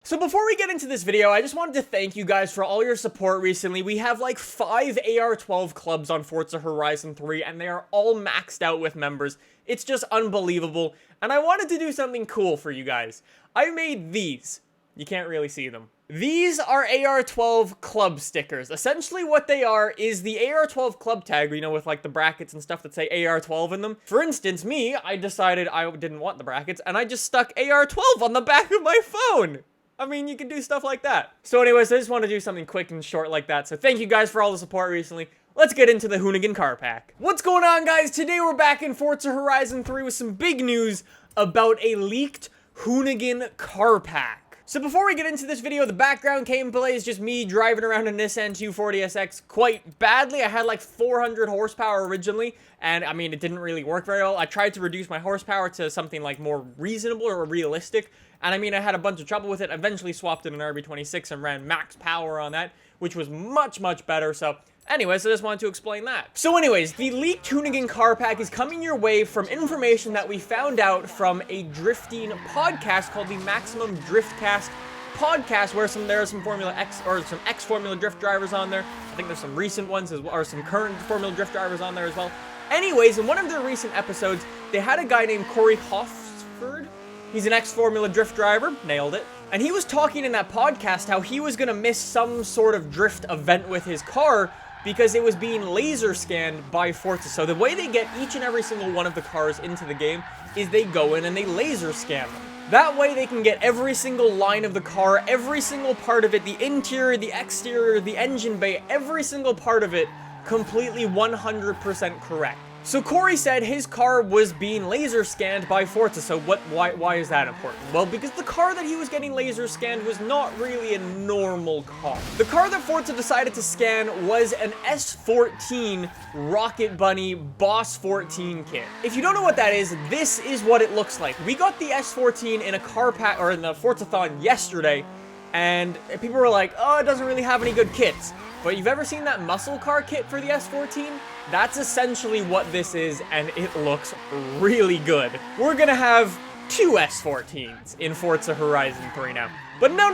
So before we get into this video, I just wanted to thank you guys for all your support recently. We have like 5 AR-12 clubs on Forza Horizon 3, and they are all maxed out with members. It's just unbelievable, and I wanted to do something cool for you guys. I made these. You can't really see them. These are AR-12 club stickers. Essentially what they are is the AR-12 club tag, you know, with like the brackets and stuff that say AR-12 in them. For instance, me, I decided I didn't want the brackets, and I just stuck AR-12 on the back of my phone. I mean, you can do stuff like that. So anyways, I just want to do something quick and short like that. So thank you guys for all the support recently. Let's get into the Hoonigan car pack. What's going on, guys? Today we're back in Forza Horizon 3 with some big news about a leaked Hoonigan car pack. So before we get into this video, the background gameplay is just me driving around a Nissan 240SX quite badly. I had like 400 horsepower originally, and I mean, it didn't really work very well. I tried to reduce my horsepower to something like more reasonable or realistic, and I mean, I had a bunch of trouble with it. Eventually swapped in an RB26 and ran max power on that, which was much, much better. So anyways, I just wanted to explain that. So anyways, the leaked Hoonigan car pack is coming your way from information that we found out from a drifting podcast called the Maximum Driftcast podcast, where there are some Formula X or some ex-Formula Drift drivers on there. I think there's some recent ones as well, or some current Formula Drift drivers on there as well. Anyways, in one of their recent episodes, they had a guy named Corey Hoffsford. He's an ex-Formula Drift driver. Nailed it. And he was talking in that podcast how he was going to miss some sort of drift event with his car because it was being laser scanned by Forza. So the way they get each and every single one of the cars into the game is they go in and they laser scan them. That way they can get every single line of the car, every single part of it, the interior, the exterior, the engine bay, every single part of it completely 100% correct. So Corey said his car was being laser scanned by Forza. So why is that important? Well, because the car that he was getting laser scanned was not really a normal car. The car that Forza decided to scan was an S14 Rocket Bunny Boss 14 kit. If you don't know what that is, this is what it looks like. We got the S14 in a car pack, or in the Forzathon yesterday, and people were like, oh, it doesn't really have any good kits. But you've ever seen that muscle car kit for the S14? That's essentially what this is, and it looks really good. We're gonna have 2 S14s in Forza Horizon 3 now. But no,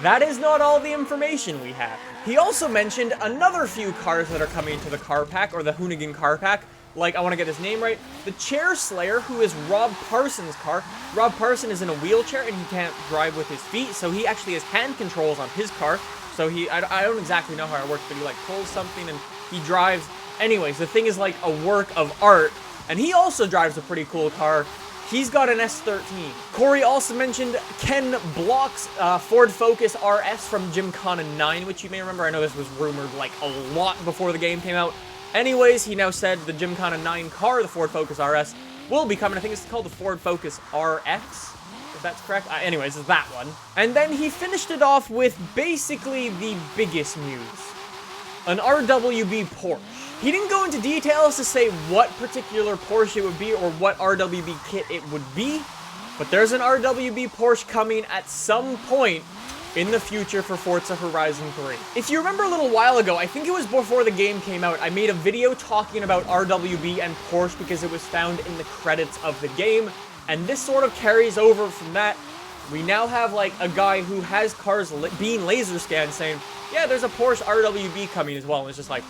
that is not all the information we have. He also mentioned another few cars that are coming to the car pack, or the Hoonigan car pack. Like, I want to get his name right. The Chair Slayer, who is Rob Parsons' car. Rob Parson is in a wheelchair, and he can't drive with his feet, so he actually has hand controls on his car. So I don't exactly know how it works, but he like pulls something and he drives. Anyways, the thing is like a work of art, and he also drives a pretty cool car. He's got an S13. Corey also mentioned Ken Block's Ford Focus RS from Gymkhana 9, which you may remember. I know this was rumored like a lot before the game came out. Anyways, he now said the Gymkhana 9 car, the Ford Focus RS, will be coming. I think it's called the Ford Focus RX. If that's correct. Anyways, it's that one. And then he finished it off with basically the biggest news. An RWB Porsche. He didn't go into details to say what particular Porsche it would be or what RWB kit it would be, but there's an RWB Porsche coming at some point in the future for Forza Horizon 3. If you remember a little while ago, I think it was before the game came out, I made a video talking about RWB and Porsche because it was found in the credits of the game. And this sort of carries over from that. We now have like a guy who has cars being laser scanned saying, yeah, there's a Porsche RWB coming as well. And it's just like,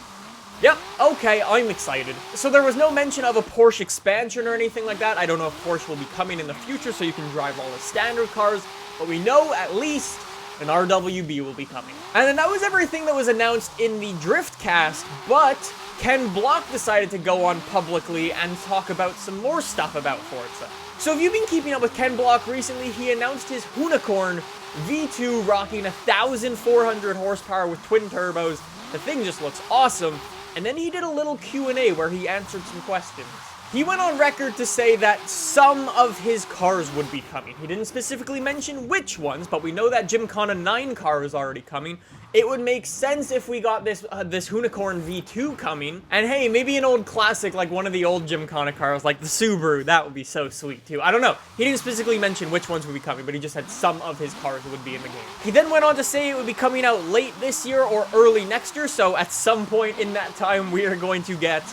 yep, okay, I'm excited. So there was no mention of a Porsche expansion or anything like that. I don't know if Porsche will be coming in the future so you can drive all the standard cars, but we know at least an RWB will be coming. And then that was everything that was announced in the Driftcast, but Ken Block decided to go on publicly and talk about some more stuff about Forza. So if you've been keeping up with Ken Block recently, he announced his Hoonicorn V2 rocking 1,400 horsepower with twin turbos. The thing just looks awesome. And then he did a little Q&A where he answered some questions. He went on record to say that some of his cars would be coming. He didn't specifically mention which ones, but we know that Gymkhana 9 car is already coming. It would make sense if we got this Hoonicorn V2 coming. And hey, maybe an old classic like one of the old Gymkhana cars, like the Subaru. That would be so sweet too. I don't know. He didn't specifically mention which ones would be coming, but he just said some of his cars would be in the game. He then went on to say it would be coming out late this year or early next year. So at some point in that time, we are going to get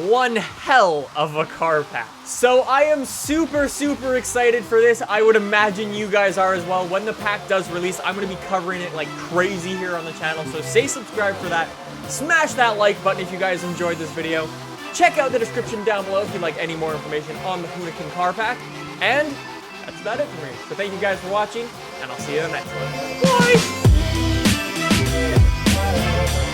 one hell of a car pack. So I am super, super excited for this. I would imagine you guys are as well. When the pack does release, I'm going to be covering it like crazy here on the channel. So stay subscribed for that. Smash that like button if you guys enjoyed this video. Check out the description down below if you'd like any more information on the HOONIGAN car pack. And that's about it for me. So thank you guys for watching, and I'll see you in the next one. Bye!